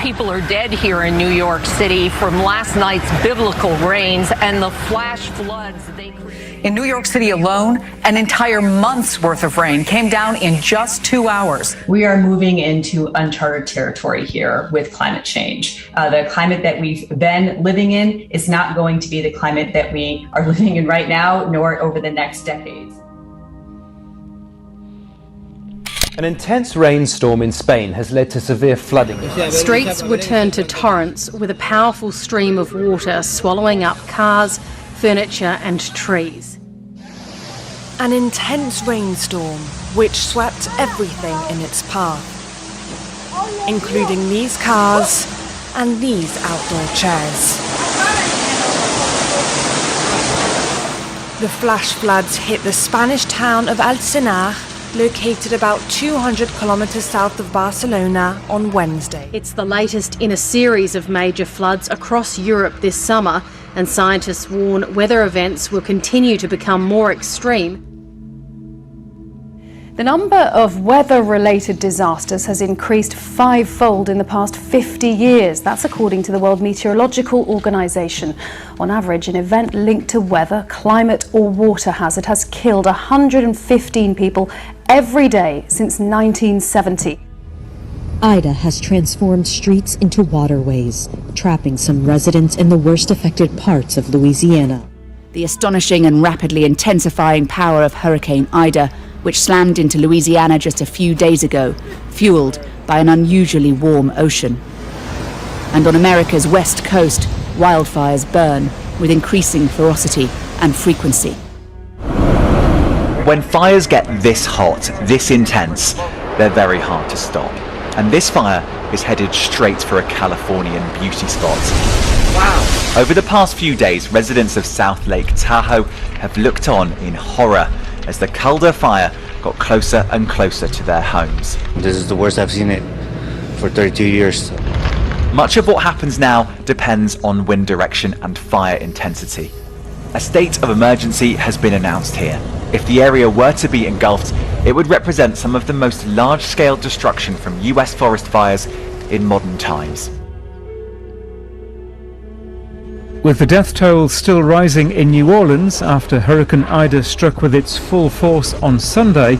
people are dead here in New York City from last night's biblical rains and the flash floods they created. In New York City alone, an entire month's worth of rain came down in just 2 hours. We are moving into uncharted territory here with climate change. The climate that we've been living in is not going to be the climate that we are living in right now, nor over the next decades. An intense rainstorm in Spain has led to severe flooding. Streets were turned to torrents with a powerful stream of water swallowing up cars, furniture and trees. An intense rainstorm which swept everything in its path, including these cars and these outdoor chairs. The flash floods hit the Spanish town of Alcanar, located about 200 kilometers south of Barcelona, on Wednesday. It's the latest in a series of major floods across Europe this summer, and scientists warn weather events will continue to become more extreme. The number of weather-related disasters has increased fivefold in the past 50 years. That's according to the World Meteorological Organization. On average, an event linked to weather, climate or water hazard has killed 115 people every day since 1970. Ida has transformed streets into waterways, trapping some residents in the worst affected parts of Louisiana. The astonishing and rapidly intensifying power of Hurricane Ida, which slammed into Louisiana just a few days ago, fueled by an unusually warm ocean. And on America's west coast, wildfires burn with increasing ferocity and frequency. When fires get this hot, this intense, they're very hard to stop. And this fire is headed straight for a Californian beauty spot. Wow! Over the past few days, residents of South Lake Tahoe have looked on in horror as the Calder fire got closer and closer to their homes. This is the worst I've seen it for 32 years. Much of what happens now depends on wind direction and fire intensity. A state of emergency has been announced here. If the area were to be engulfed, it would represent some of the most large-scale destruction from US forest fires in modern times. With the death toll still rising in New Orleans after Hurricane Ida struck with its full force on Sunday,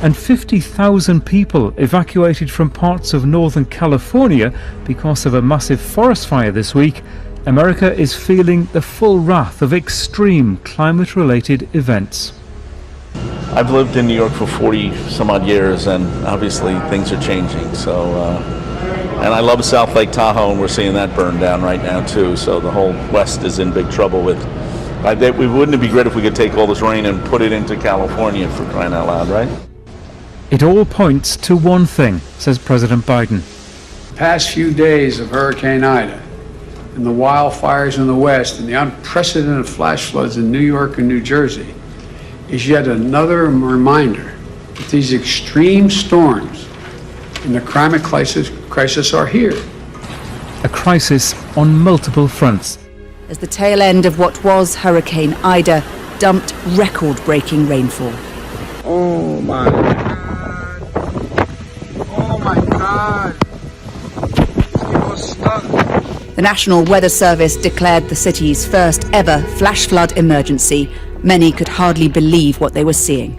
and 50,000 people evacuated from parts of Northern California because of a massive forest fire this week, America is feeling the full wrath of extreme climate-related events. I've lived in New York for 40 some odd years, and obviously things are changing. And I love South Lake Tahoe, and we're seeing that burn down right now too. So the whole West is in big trouble with. Wouldn't it be great if we could take all this rain and put it into California, for crying out loud, right? It all points to one thing, says President Biden. The past few days of Hurricane Ida and the wildfires in the West and the unprecedented flash floods in New York and New Jersey is yet another reminder that these extreme storms and the climate crisis are here. A crisis on multiple fronts. As the tail end of what was Hurricane Ida dumped record-breaking rainfall. Oh my God. Oh my God. It was stuck. The National Weather Service declared the city's first ever flash flood emergency. Many could hardly believe what they were seeing.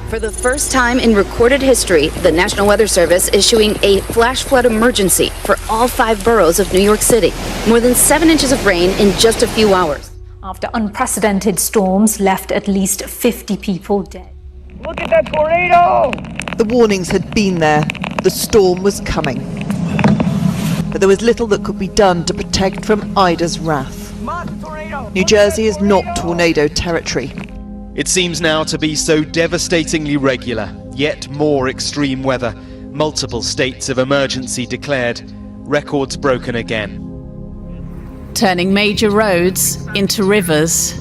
For the first time in recorded history, the National Weather Service issuing a flash flood emergency for all 5 boroughs of New York City. More than 7 inches of rain in just a few hours. After unprecedented storms left at least 50 people dead. Look at that tornado! The warnings had been there. The storm was coming. But there was little that could be done to protect from Ida's wrath. New Jersey is not tornado territory. It seems now to be so devastatingly regular, yet more extreme weather. Multiple states of emergency declared, records broken again. Turning major roads into rivers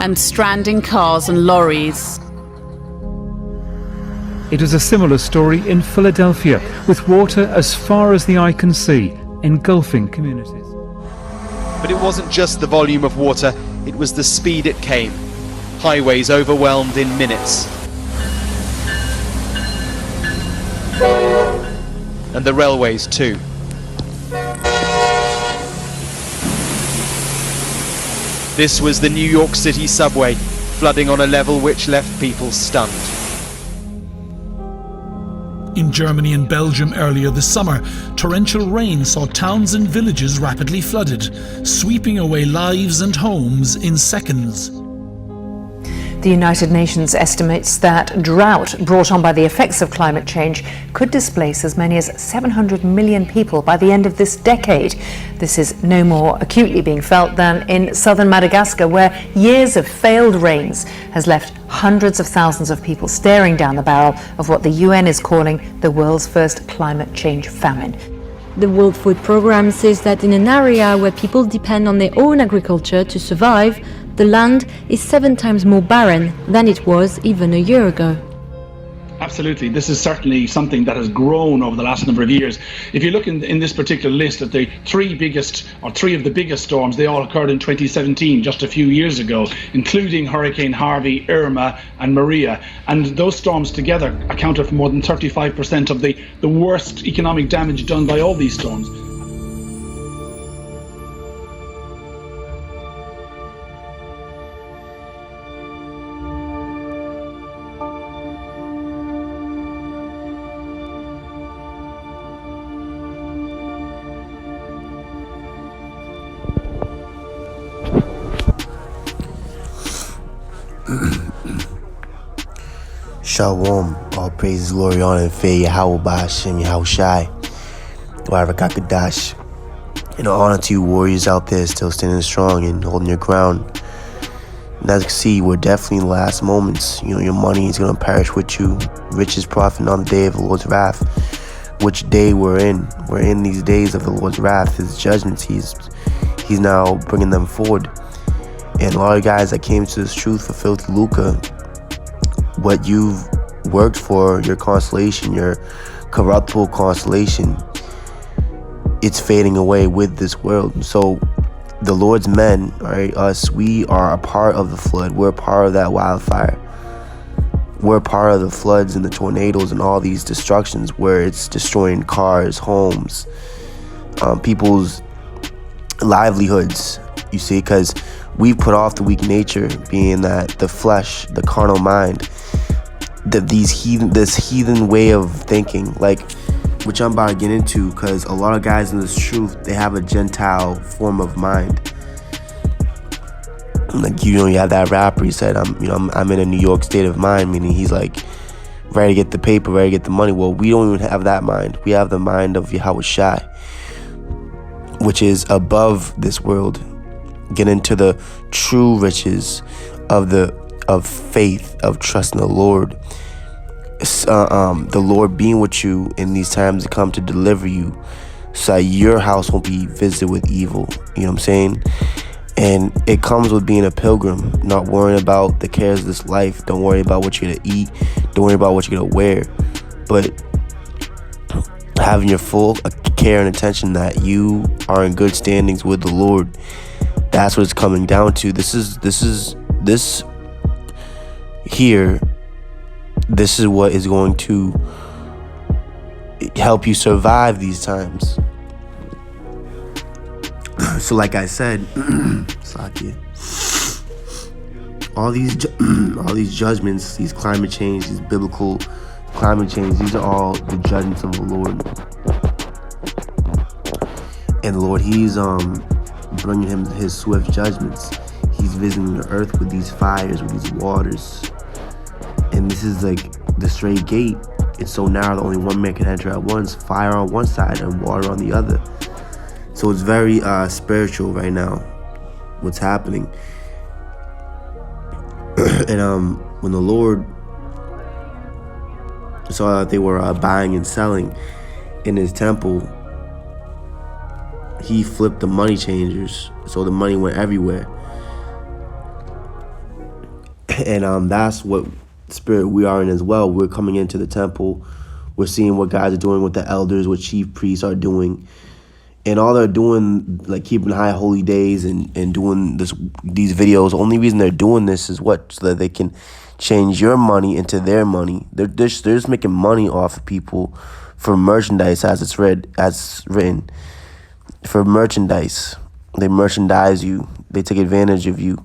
and stranding cars and lorries. It was a similar story in Philadelphia, with water as far as the eye can see, engulfing communities. But it wasn't just the volume of water, it was the speed it came. Highways overwhelmed in minutes. And the railways too. This was the New York City subway, flooding on a level which left people stunned. In Germany and Belgium earlier this summer, torrential rain saw towns and villages rapidly flooded, sweeping away lives and homes in seconds. The United Nations estimates that drought brought on by the effects of climate change could displace as many as 700 million people by the end of this decade. This is no more acutely being felt than in southern Madagascar, where years of failed rains has left hundreds of thousands of people staring down the barrel of what the UN is calling the world's first climate change famine. The World Food Programme says that in an area where people depend on their own agriculture to survive, the land is 7 times more barren than it was even a year ago. Absolutely. This is certainly something that has grown over the last number of years. If you look in this particular list at the three of the biggest storms, they all occurred in 2017, just a few years ago, including Hurricane Harvey, Irma and Maria. And those storms together accounted for more than 35% of the worst economic damage done by all these storms. Shalom, all praises, glory, honor, and fear, Yahweh Ba'ashem, Yahushai, Barakakadash. And honor to you warriors out there still standing strong and holding your ground. And as you can see, we're definitely in the last moments. Your money is going to perish with you. Riches profit on the day of the Lord's wrath. Which day we're in? We're in these days of the Lord's wrath, His judgments. He's now bringing them forward. And a lot of guys that came to this truth for filthy lucre, what you've worked for, your constellation, your corruptible constellation, it's fading away with this world. So the Lord's men, right, us, we are a part of the flood. We're a part of that wildfire. We're a part of the floods and the tornadoes and all these destructions where it's destroying cars, homes, people's livelihoods, you see, because we've put off the weak nature, being that the flesh, the carnal mind, this heathen way of thinking, like, which I'm about to get into, because a lot of guys in this truth, they have a Gentile form of mind. Like, you have that rapper, he said, I'm in a New York state of mind, meaning he's like ready to get the paper, ready to get the money. Well, we don't even have that mind. We have the mind of Yahushai, which is above this world. Get into the true riches of faith, of trust in the Lord. The Lord being with you in these times to come to deliver you, so that your house won't be visited with evil. You know what I'm saying? And it comes with being a pilgrim, not worrying about the cares of this life. Don't worry about what you're gonna eat. Don't worry about what you're gonna wear. But having your full care and attention that you are in good standings with the Lord. That's what it's coming down to. This is what is going to help you survive these times. So like I said, all these judgments, these climate change, these biblical climate change, these are all the judgments of the Lord. And the Lord, He's bringing Him His swift judgments. He's visiting the earth with these fires, with these waters. And this is like the straight gate. It's so narrow that only one man can enter at once. Fire on one side and water on the other. So it's very spiritual right now, what's happening. And when the Lord saw that they were buying and selling in His temple, He flipped the money changers, so the money went everywhere. And that's what spirit we are in as well. We're coming into the temple. We're seeing what guys are doing, what the elders, what chief priests are doing. And all they're doing, like keeping high holy days and doing these videos, the only reason they're doing this is what? So that they can change your money into their money. They're just making money off of people for merchandise, as it's written. For merchandise. They merchandise you. They take advantage of you.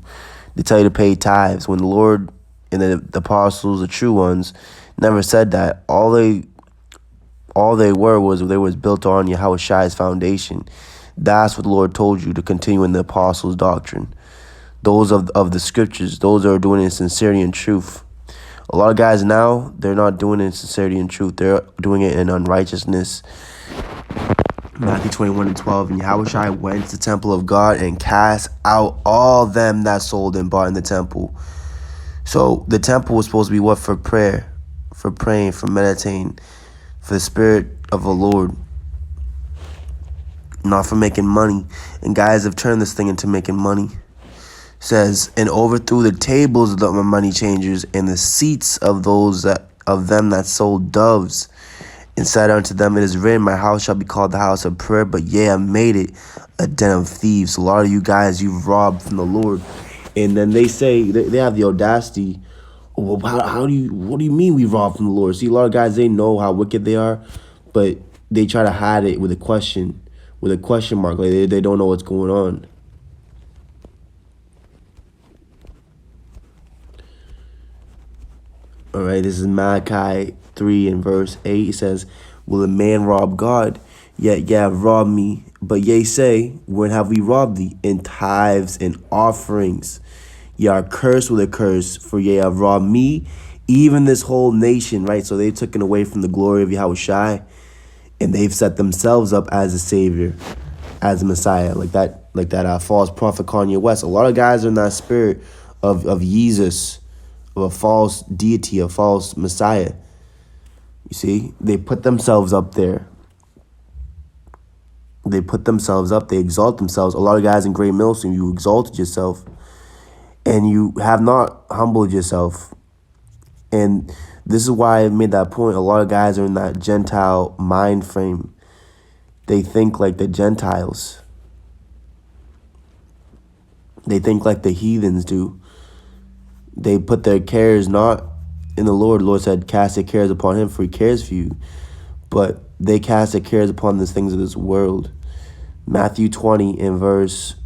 They tell you to pay tithes. When the Lord and the apostles, the true ones, never said that. All they was built on Yahushai's foundation. That's what the Lord told you, to continue in the apostles' doctrine. Those of the scriptures, those that are doing it in sincerity and truth. A lot of guys now, they're not doing it in sincerity and truth. They're doing it in unrighteousness. Matthew 21:12, and Yahushua went to the temple of God and cast out all them that sold and bought in the temple. So the temple was supposed to be what? For prayer, for praying, for meditating, for the spirit of the Lord, not for making money. And guys have turned this thing into making money. It says, and overthrew the tables of the money changers and the seats of them that sold doves, and said unto them, it is written, my house shall be called the house of prayer, but ye have made it a den of thieves. A lot of you guys, you've robbed from the Lord. And then they say, they have the audacity, well, what do you mean we robbed from the Lord? See, a lot of guys, they know how wicked they are, but they try to hide it with a question mark. Like they don't know what's going on. All right, this is Malachi 3 and verse 8. It says, will a man rob God? Yet ye have robbed me. But ye say, when have we robbed thee? In tithes and offerings. Ye are cursed with a curse, for ye have robbed me, even this whole nation. Right, so they've taken away from the glory of Yahushai, and they've set themselves up as a savior, as a Messiah, like that false prophet Kanye West. A lot of guys are in that spirit of Jesus, of a false deity, a false Messiah. You see, they put themselves up there. They put themselves up. They exalt themselves. A lot of guys in Great Millstone, you exalted yourself, and you have not humbled yourself. And this is why I made that point. A lot of guys are in that Gentile mind frame. They think like the Gentiles. They think like the heathens do. They put their cares not in the Lord. The Lord said, cast your cares upon him, for he cares for you. But they cast their cares upon the things of this world. Matthew 20 in verse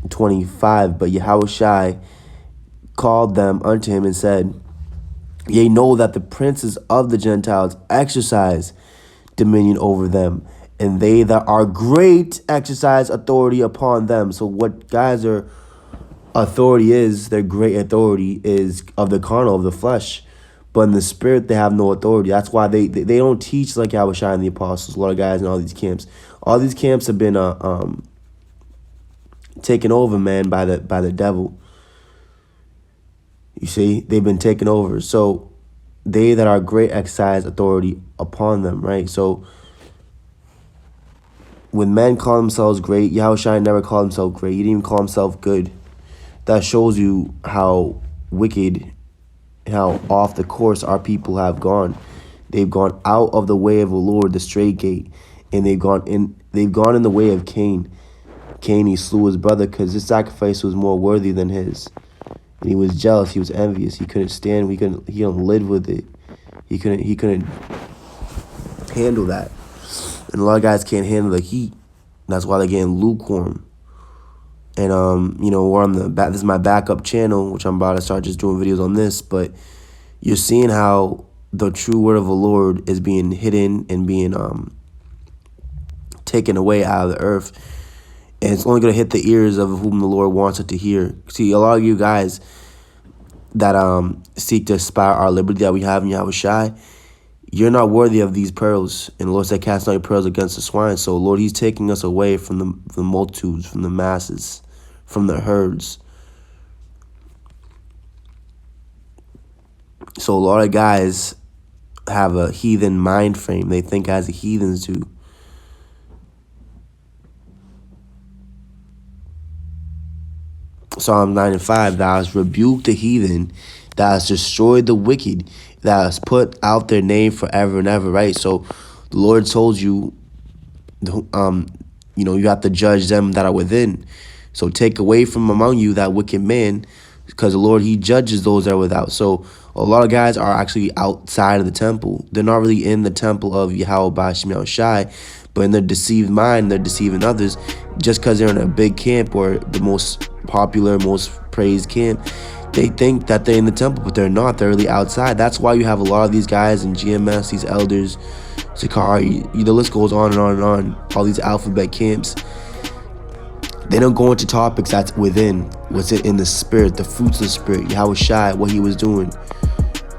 25, but Yahushai called them unto him and said, ye know that the princes of the Gentiles exercise dominion over them, and they that are great exercise authority upon them. So what guys are authority is, their great authority is of the carnal, of the flesh. But in the spirit, they have no authority. That's why they don't teach like Yahushua and the apostles. A lot of guys in all these camps. All these camps have been taken over, man, by the devil. You see, they've been taken over. So they that are great exercise authority upon them, right? So when men call themselves great, Yahushua never called himself great. He didn't even call himself good. That shows you how wicked, how off the course our people have gone. They've gone out of the way of the Lord, the straight gate, and they've gone in the way of Cain. Cain, he slew his brother because his sacrifice was more worthy than his. And he was jealous, he was envious, he couldn't stand, he couldn't live with it. He couldn't handle that. And a lot of guys can't handle the heat. That's why they're getting lukewarm. And we're on the back. This is my backup channel, which I'm about to start just doing videos on this. But you're seeing how the true word of the Lord is being hidden and being taken away out of the earth, and it's only gonna hit the ears of whom the Lord wants it to hear. See, a lot of you guys that seek to aspire our liberty that we have in Yahushai, you're not worthy of these pearls. And the Lord said, cast not your pearls against the swine. So, Lord, he's taking us away from the multitudes, from the masses, from the herds. So a lot of guys have a heathen mind frame. They think as the heathens do. Psalm 9:5, thou hast rebuked the heathen, thou hast destroyed the wicked, thou hast put out their name forever and ever, right? So the Lord told you, you have to judge them that are within. So take away from among you that wicked man, because the Lord, he judges those that are without. So a lot of guys are actually outside of the temple. They're not really in the temple of Yahweh B'Shem Yahushai, But in their deceived mind, they're deceiving others. Just because they're in a big camp or the most popular, most praised camp, they think that they're in the temple, but they're not. They're really outside. That's why you have a lot of these guys in GMS, these elders, Sakari, the list goes on and on and on. All these alphabet camps. They don't go into topics that's within, what's it in the spirit, the fruits of the spirit, Yahweh Shai, what he was doing,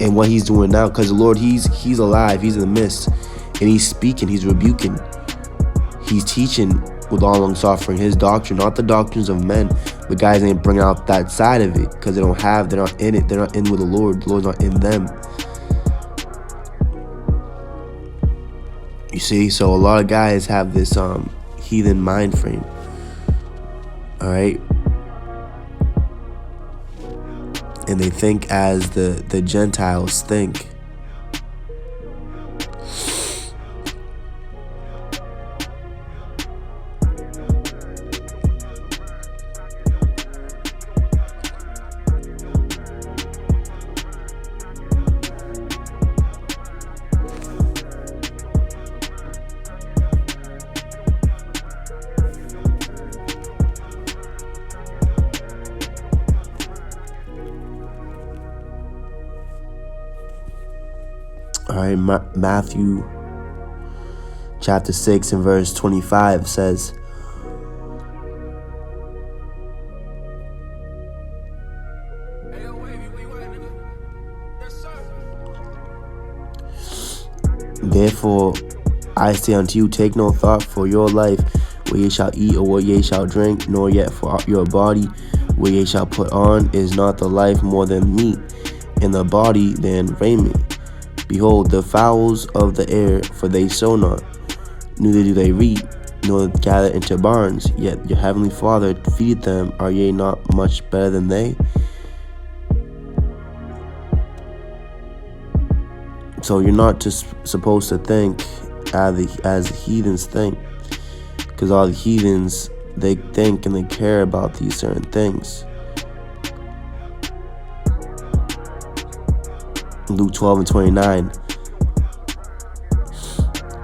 and what he's doing now. Because the Lord, he's alive, he's in the midst, and he's speaking, he's rebuking, he's teaching with all long suffering, his doctrine, not the doctrines of men. The guys ain't bringing out that side of it because they're not in it, they're not in with the Lord's not in them. You see, so a lot of guys have this heathen mind frame. All right, and they think as the Gentiles think. All right, Matthew chapter 6 and verse 25 says, "Therefore I say unto you, take no thought for your life, what ye shall eat or what ye shall drink, nor yet for your body, what ye shall put on. Is not the life more than meat, and the body than raiment? Behold, the fowls of the air, for they sow not, neither do they reap, nor gather into barns, yet your heavenly Father feedeth them. Are ye not much better than they?" So you're not just supposed to think as heathens think, because all the heathens, they think and they care about these certain things. Luke 12 and 29.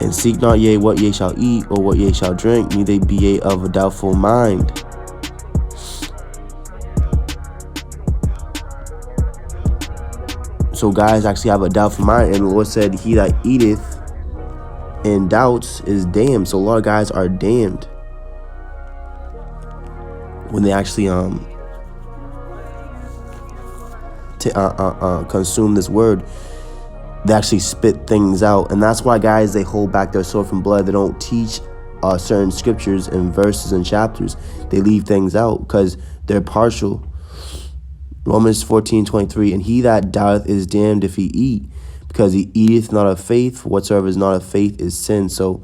"And seek not ye what ye shall eat or what ye shall drink, neither be ye of a doubtful mind." So guys actually have a doubtful mind, and the Lord said, "He that eateth and doubts is damned." So a lot of guys are damned when they actually consume this word. They actually spit things out, and that's why guys, they hold back their sword from blood. They don't teach certain scriptures and verses and chapters. They leave things out because they're partial. Romans 14:23, "And he that doubteth is damned if he eat, because he eateth not of faith, for whatsoever is not of faith is sin." So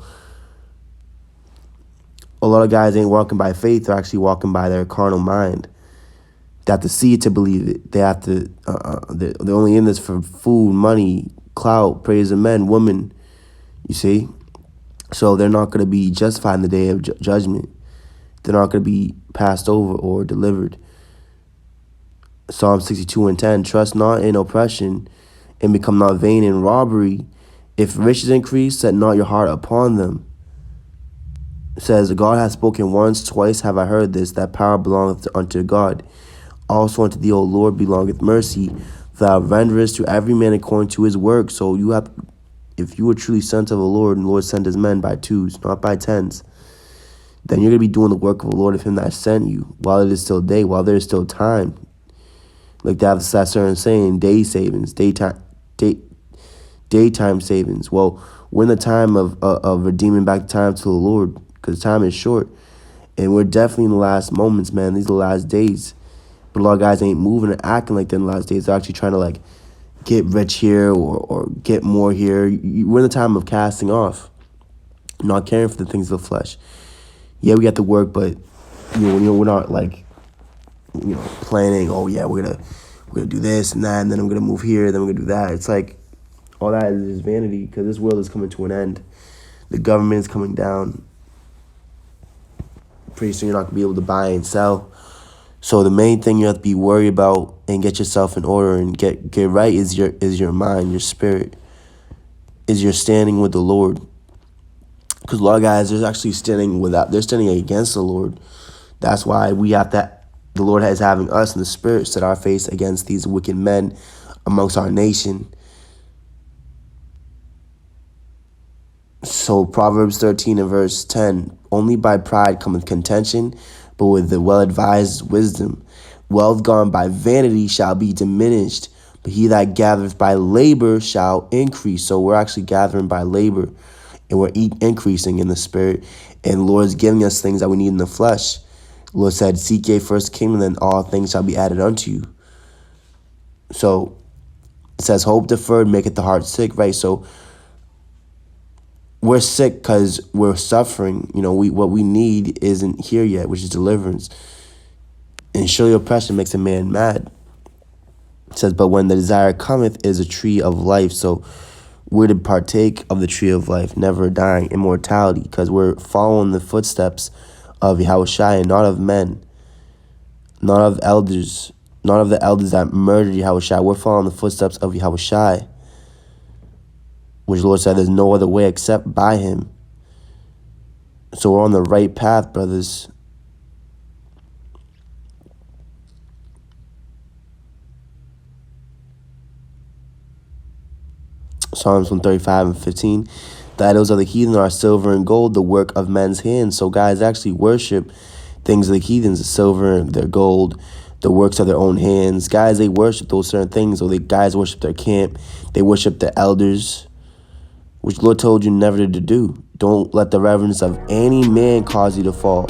a lot of guys ain't walking by faith, they're actually walking by their carnal mind. They have to see it to believe it. They have to, they're only in this for food, money, clout, praise of men, women, you see? So they're not going to be justified in the day of judgment. They're not going to be passed over or delivered. Psalm 62 and 10, "Trust not in oppression, and become not vain in robbery. If riches increase, set not your heart upon them." It says, "God hath spoken once, twice have I heard this, that power belongeth unto God. Also unto thee, O Lord, belongeth mercy. Thou renderest to every man according to his work." So you have, if you are truly sent of the Lord, and the Lord sent his men by twos, not by tens, then you're going to be doing the work of the Lord, of him that sent you, while it is still day, while there is still time. Like that certain saying, day savings, daytime savings. Well, we're in the time of redeeming back time to the Lord, because time is short. And we're definitely in the last moments, man. These are the last days. But a lot of guys ain't moving and acting like they're in the last days. They're actually trying to like get rich here or get more here. We're in the time of casting off, not caring for the things of the flesh. Yeah, we got to work, but we're not like planning. Oh yeah, we're gonna do this and that, and then I'm gonna move here, then we're gonna do that. It's like all that is vanity, because this world is coming to an end. The government is coming down. Pretty soon you're not gonna be able to buy and sell. So the main thing you have to be worried about and get yourself in order and get right is your mind, your spirit, is your standing with the Lord. Because a lot of guys are actually they're standing against the Lord. That's why the Lord is having us in the spirit set our face against these wicked men amongst our nation. So Proverbs 13 and verse 10, only by pride cometh contention, but with the well-advised wisdom. Wealth gone by vanity shall be diminished, but he that gathereth by labor shall increase. So we're actually gathering by labor, and we're increasing in the spirit. And the Lord is giving us things that we need in the flesh. The Lord said, seek ye first kingdom, then all things shall be added unto you. So it says, hope deferred maketh the heart sick, right? So we're sick because we're suffering. What we need isn't here yet, which is deliverance. And surely oppression makes a man mad. It says, but when the desire cometh is a tree of life. So we're to partake of the tree of life, never dying, immortality, because we're following the footsteps of Yahushua and not of men, not of the elders that murdered Yahushua. We're following the footsteps of Yahushua, which the Lord said there's no other way except by him. So we're on the right path, brothers. Psalms 135 and 15. The idols of the heathen are silver and gold, the work of men's hands. So guys actually worship things of the heathens, the silver, their gold, the works of their own hands. Guys, they worship those certain things. So guys worship their camp. They worship the elders, which the Lord told you never to do. Don't let the reverence of any man cause you to fall.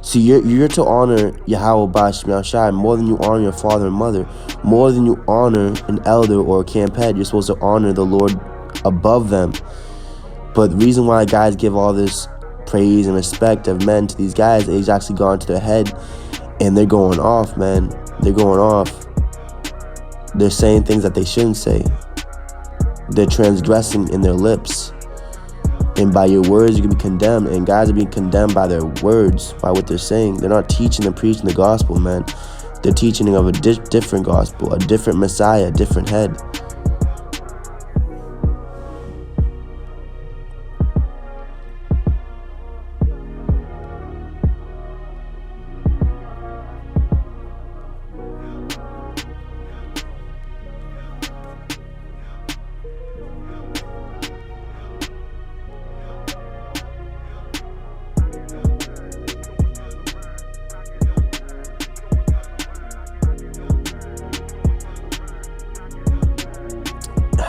See, you're to honor Yahweh Bashmi Shai more than you honor your father and mother, more than you honor an elder or a camp head. You're supposed to honor the Lord above them. But the reason why guys give all this praise and respect of men to these guys, it's actually gone to their head, and they're going off, man. They're going off. They're saying things that they shouldn't say. They're transgressing in their lips. And by your words, you can be condemned. And guys are being condemned by their words, by what they're saying. They're not teaching and preaching the gospel, man. They're teaching of a different gospel, a different Messiah, a different head.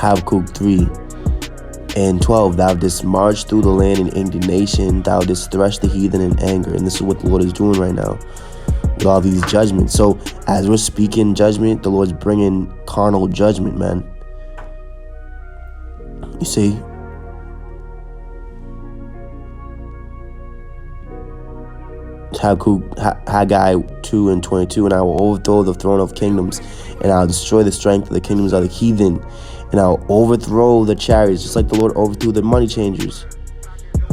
Habakkuk 3 and 12, thou didst march through the land in indignation, thou didst thresh the heathen in anger. And this is what the Lord is doing right now with all these judgments. So as we're speaking judgment, the Lord's bringing carnal judgment, man. You see? Haggai 2 and 22, and I will overthrow the throne of kingdoms, and I will destroy the strength of the kingdoms of the heathen, and I will overthrow the chariots, just like the Lord overthrew the money changers.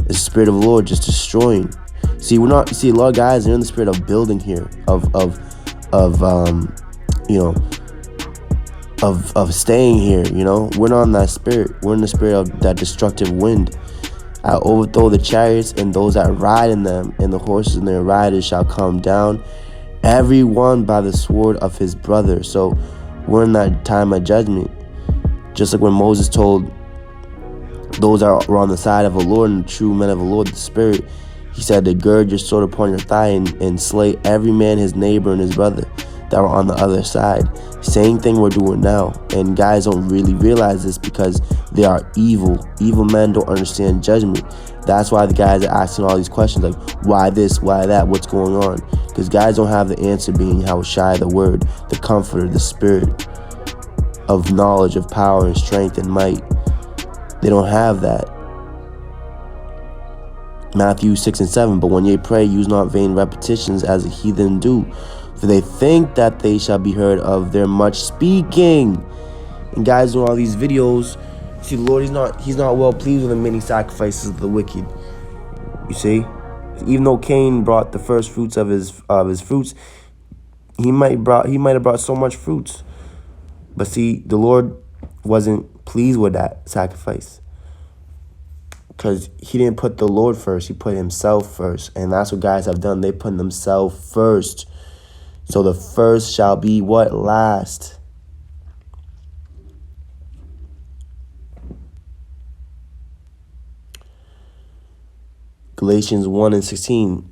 The Spirit of the Lord just destroying. See, a lot of guys are in the spirit of building here, of staying here. We're not in that spirit. We're in the spirit of that destructive wind. I overthrow the chariots and those that ride in them, and the horses and their riders shall come down, every one by the sword of his brother. So we're in that time of judgment. Just like when Moses told those that were on the side of the Lord and the true men of the Lord, the Spirit, he said to gird your sword upon your thigh and slay every man his neighbor and his brother that were on the other side. Same thing we're doing now. And guys don't really realize this because they are evil. Evil men don't understand judgment. That's why the guys are asking all these questions like, why this, why that, what's going on? Because guys don't have the answer, being Yahushua, the Word, the Comforter, the Spirit of knowledge, of power and strength and might. They don't have that. Matthew 6 and 7, but when ye pray, use not vain repetitions as the heathen do, for they think that they shall be heard of their much speaking. And guys doing all these videos, see, the Lord, he's not well pleased with the many sacrifices of the wicked. You see, even though Cain brought the first fruits of his fruits, he might have brought so much fruits. But see, the Lord wasn't pleased with that sacrifice. Because he didn't put the Lord first. He put himself first. And that's what guys have done. They put themselves first. So the first shall be what? Last. Galatians 1:16.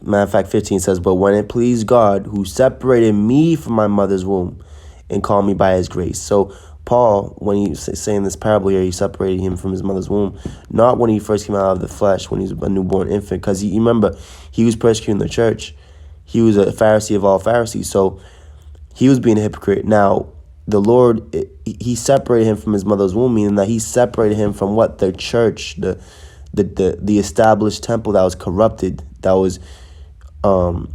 Matter of fact, 15 says, but when it pleased God, who separated me from my mother's womb and called me by his grace. So Paul, when he's saying this parable here, he separated him from his mother's womb, not when he first came out of the flesh, when he was a newborn infant, because you remember, he was persecuting the church. He was a Pharisee of all Pharisees, so he was being a hypocrite. Now, the Lord, he separated him from his mother's womb, meaning that he separated him from what? The church, the established temple that was corrupted, that was full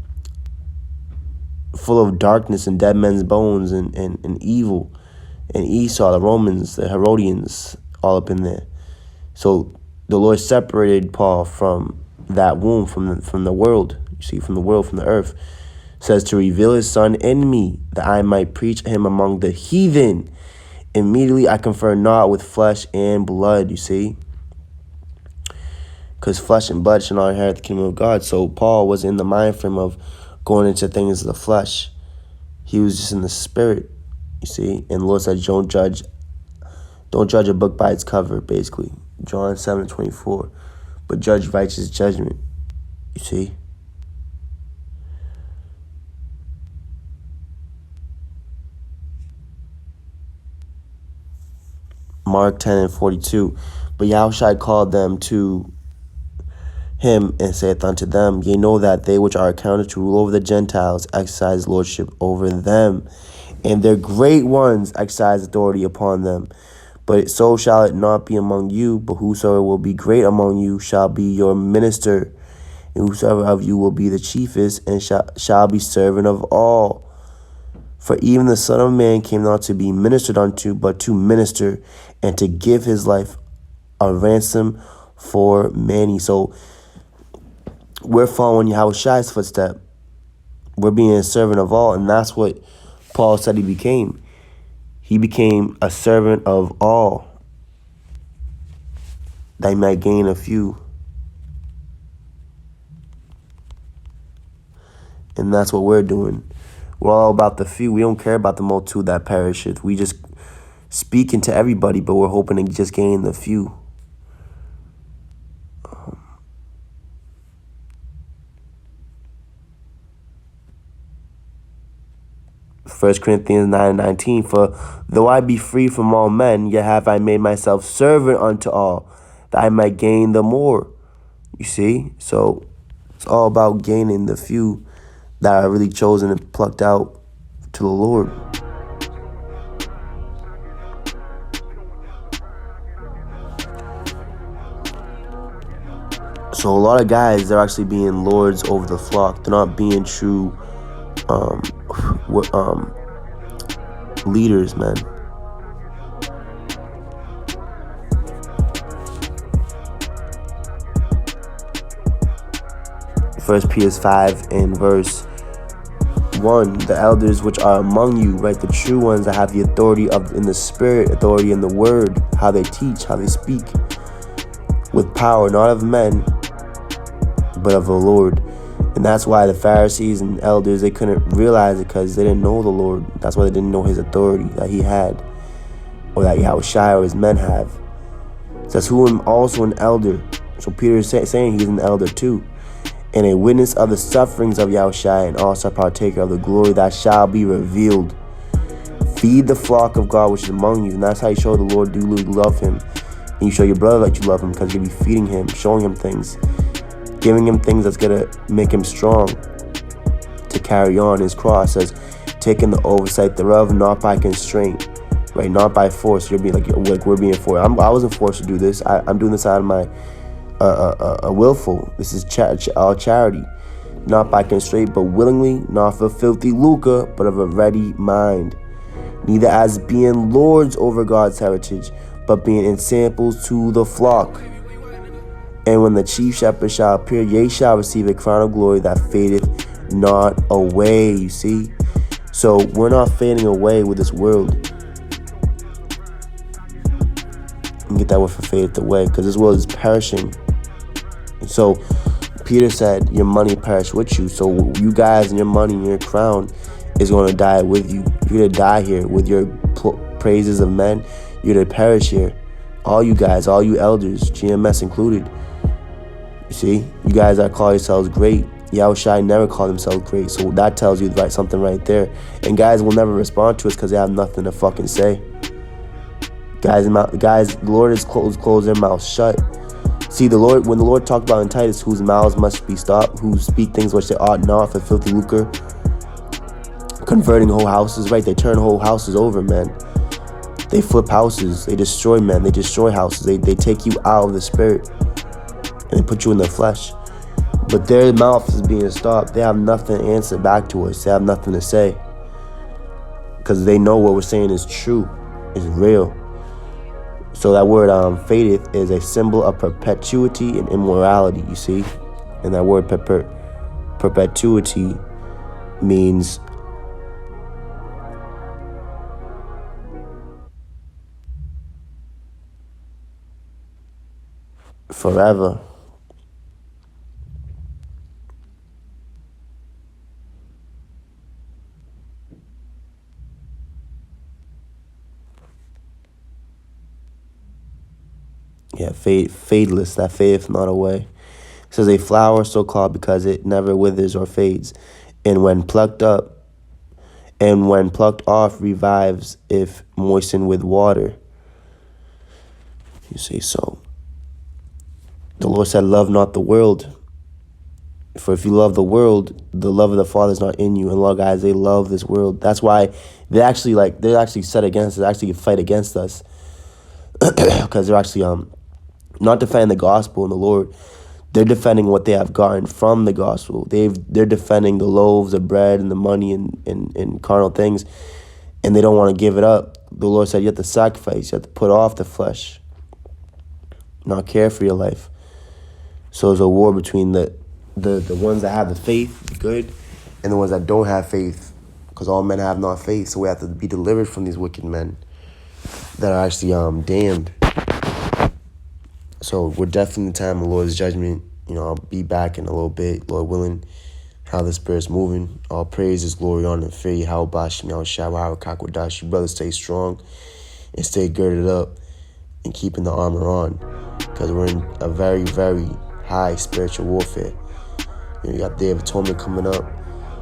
of darkness and dead men's bones and evil. And Esau, the Romans, the Herodians, all up in there. So the Lord separated Paul from that womb, from the world. You see, from the world, from the earth. It says to reveal his son in me, that I might preach him among the heathen. Immediately I confer not with flesh and blood, you see. Because flesh and blood shall not inherit the kingdom of God. So Paul was in the mind frame of going into things of the flesh. He was just in the spirit. You see, and the Lord said, don't judge a book by its cover, basically. John 7:24. But judge righteous judgment. You see? Mark 10:42. But Yahushua called them to him and saith unto them, ye know that they which are accounted to rule over the Gentiles exercise lordship over them, and their great ones exercise authority upon them. But so shall it not be among you, but whosoever will be great among you shall be your minister, and whosoever of you will be the chiefest, and shall be servant of all. For even the Son of Man came not to be ministered unto, but to minister, and to give his life a ransom for many. So we're following Yahushua's footstep. We're being a servant of all, and that's what Paul said he became. He became a servant of all, that he might gain a few. And that's what we're doing. We're all about the few. We don't care about the multitude that perisheth. We just speaking to everybody, but we're hoping to just gain the few. 1 Corinthians 9:19, for though I be free from all men, yet have I made myself servant unto all, that I might gain the more. You see? So it's all about gaining the few that are really chosen and plucked out to the Lord. So a lot of guys, they're actually being lords over the flock. They're not being true leaders, man. First Peter 5 and verse 1, the elders which are among you, right, the true ones that have the authority in the spirit, authority in the word, how they teach, how they speak, with power, not of men, but of the Lord. And that's why the Pharisees and elders, they couldn't realize it, because they didn't know the Lord. That's why they didn't know his authority that he had, or that Yahushua or his men have. It says, who am also an elder. So Peter is saying he's an elder too, and a witness of the sufferings of Yahushua, and also a partaker of the glory that shall be revealed. Feed the flock of God which is among you. And that's how you show the Lord do you love him. And you show your brother that you love him, because you'll be feeding him, showing him things, giving him things that's going to make him strong to carry on his cross, as taking the oversight thereof, not by constraint, right? Not by force. You're being like we're being forced. I wasn't forced to do this. I'm doing this out of my willful. This is all charity, not by constraint, but willingly, not for filthy lucre, but of a ready mind. Neither as being lords over God's heritage, but being ensamples to the flock. And when the chief shepherd shall appear, ye shall receive a crown of glory that fadeth not away. You see? So we're not fading away with this world. can get that word for fadeth away, because this world is perishing. And so Peter said, your money perish with you. So you guys and your money and your crown is going to die with you. You're going to die here with your praises of men. You're going to perish here. All you guys, all you elders, GMS included. You see, you guys that call yourselves great, Yahushua never called himself great. So that tells you something right there. And guys will never respond to us because they have nothing to fucking say. Guys, the Lord has closed their mouths shut. See, the Lord, when the Lord talked about in Titus, whose mouths must be stopped, who speak things which they ought not for filthy lucre, converting whole houses, right? They turn whole houses over, man. They flip houses. They destroy men. They destroy houses. They take you out of the spirit and they put you in the flesh. But their mouth is being stopped. They have nothing to answer back to us. They have nothing to say because they know what we're saying is true, is real. So that word fadeth is a symbol of perpetuity and immorality, you see? And that word perpetuity means forever. Yeah, fadeless, that fadeth not away. It says a flower so called because it never withers or fades, and when plucked off revives if moistened with water. You see, so the Lord said, love not the world. For if you love the world, the love of the Father is not in you. And Lord, guys, they love this world. That's why they're actually set against us, actually fight against us. Because they're actually not defending the gospel and the Lord. They're defending what they have gotten from the gospel. They're defending the loaves of bread and the money and carnal things, and they don't want to give it up. The Lord said you have to sacrifice, you have to put off the flesh, not care for your life. So there's a war between the ones that have the faith, good, and the ones that don't have faith, because all men have not faith. So we have to be delivered from these wicked men that are actually damned. So we're definitely in the time of the Lord's judgment. I'll be back in a little bit, Lord willing, how the Spirit's moving. All praises, glory, honor, and fear. Yahweh Shem Yahweh Kakwadash. You brothers stay strong and stay girded up and keeping the armor on, because we're in a very, very high spiritual warfare. You got Day of Atonement coming up.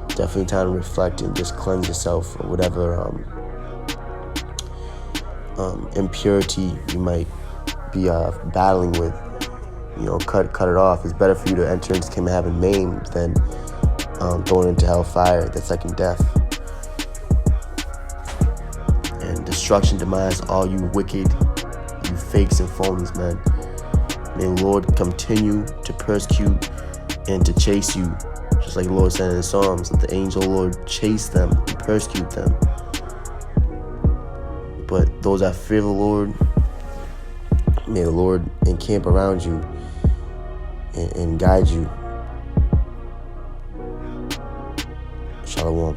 Definitely time to reflect and just cleanse yourself of whatever impurity you might be battling with. Cut it off. It's better for you to enter into the kingdom of heaven maimed than going into hellfire, the second death. And destruction, demise, all you wicked, you fakes and phonies, man. May the Lord continue to persecute and to chase you, just like the Lord said in the Psalms, that the angel Lord chase them and persecute them. But those that fear the Lord, may the Lord encamp around you and guide you. Shalom.